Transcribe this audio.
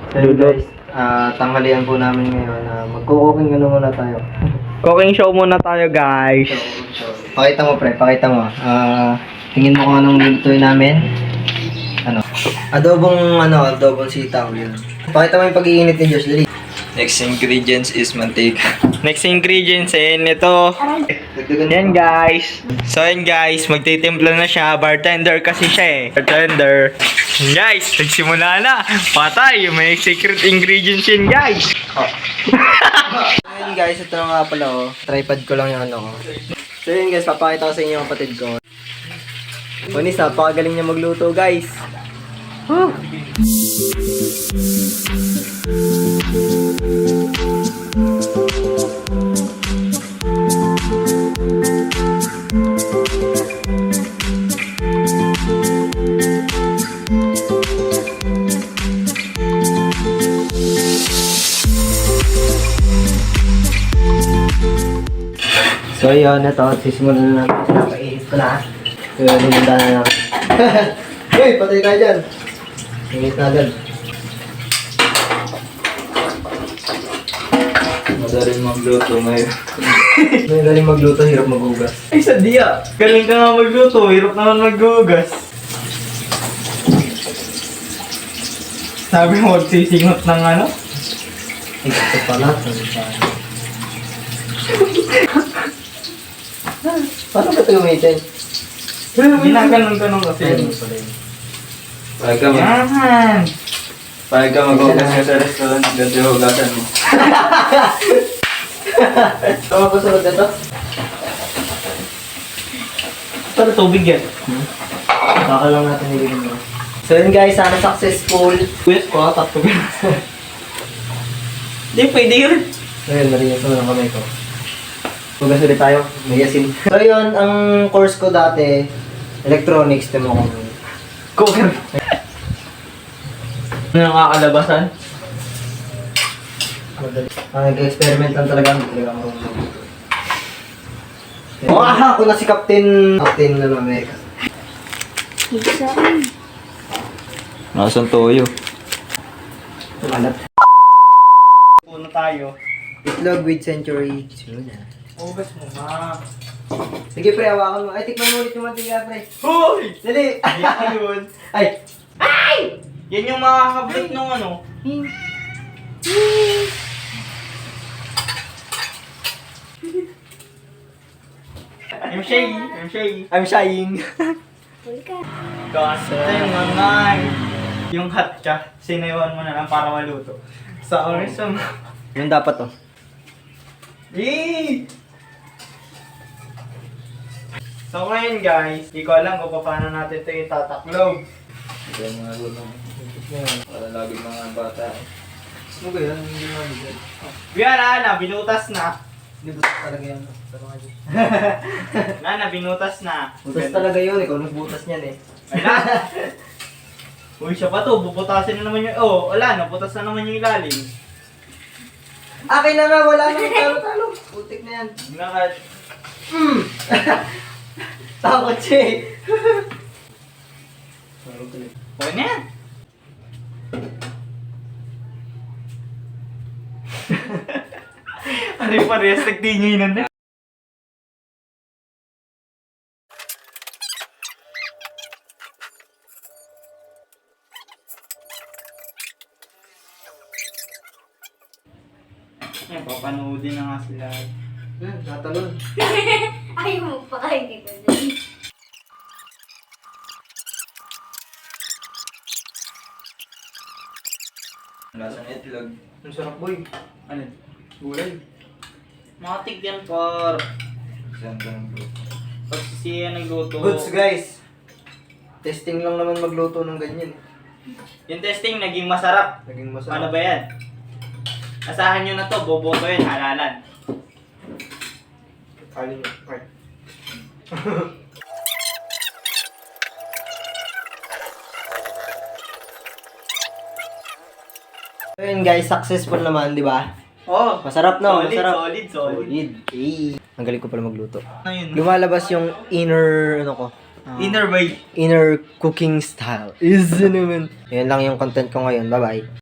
So yun guys, tanghalian po namin ngayon. Magko-cooking ano muna tayo. Cooking show muna tayo, guys. Pakita mo pre, pakita mo. Tingin mo kung anong lutuin namin. Adobong sitaw yun. Pakita mo yung pag-iinit ni Josh, dali. Next ingredients is mantika. Next ingredients, ito. Yan, guys. So, yan, guys. Magtitimpla na siya. Bartender kasi siya, eh. Bartender. Yan, guys. Nagsimula na. Patay. May secret ingredients yan, guys. Ayun guys, ito na nga pala tripod ko lang yung ko. So yun guys, papakita ko sa inyo yung kapatid ko. Unis, napakagaling niya magluto guys. Woo! So yun, ito, sisimulan na natin. Napainit ko na. So yun, hinanda na natin. Hey, patay ka dyan. Init na agad. Madaling magluto ngayon. Magaling magluto, hirap maghugas. Ay, sadya. Galing ka nga magluto. Hirap naman maghugas. Sabi mo, magsisingot ng ano? Ito pala. Paano ba ito gamitin? Ginaganon-ganon kasi. Ayun pala yun. Yan. Pag ka mag-hugas ka sa restaurant, ganito yung hugasan mo. Tama pa sunod ito? Pero tubig yan. Baka lang natin nilagyan mo. So yun guys, sana successful. Wait ko, tatlo ka. Hindi, pwede yun. So yun, narinig ko na kamay ko. Hugas ulit tayo, may asin. So yun, ang course ko dati, electronics, timo ko. Cooker. Ano nakakalabasan? Madali. Nag-experiment lang talaga, hindi talaga marunong. Ako na si Captain America. Nasaan toyo? Tumalap. Puno tayo. Itlog with century. Sino na? Hugas mo, ma. Sige pre, hawakan mo. Ay, tikman mo ulit yung mantika pre. Hoy! Dali! Yan yun. Ay! Yan yung makakablot nung ano. I'm shy. I'm shying. Kasi nga yung hot ka, sinayawan mo na lang para maluto. Sa oras mo. Yun dapat to. Eh! So ngayon guys, di ko alam kung paano natin ito itataklog. Ito yung mga gulong. Para lagi mga bata. Ano ba yan? Hindi mo nabigyan. Biyara na, binutas na. Hindi butas talaga yan. Tama nga dyan. Na, binutas na. Butas talaga yun. Ikaw nagbutas niyan eh. Ay na! Uy, siya pa to, bubutasin na naman yung... Oh, wala, nabutas na naman yung ilalim. Akin na nga, wala nang talo-talo. Putik na yan. Nakat... Takot siya eh. Okay na yan. Ano yung parehas nagtinginan na? Yan, papanoodin na nga sila. Natalon. Ayaw mo pa kayo dito dyan. Lasang itlog. Ang sarap boy. Ano? Gulay. Matik yan, par. Saan ka nagluto? Pag siya nagluto. Goods guys. Testing lang naman magluto ng ganyan. Yung testing, naging masarap. Naging Ano masarap. ba yan? Asahan nyo na to, boboto yun, halalan. Alin yun. Right. So yun guys, successful naman, di ba? Oh, Masarap no, solid, masarap. solid. Solid. Eh. Ang galing ko pala magluto. Ano yun? Lumalabas yung inner, ano ko, Inner way. inner cooking style. Is naman. Yan lang yung content ko ngayon. Bye-bye.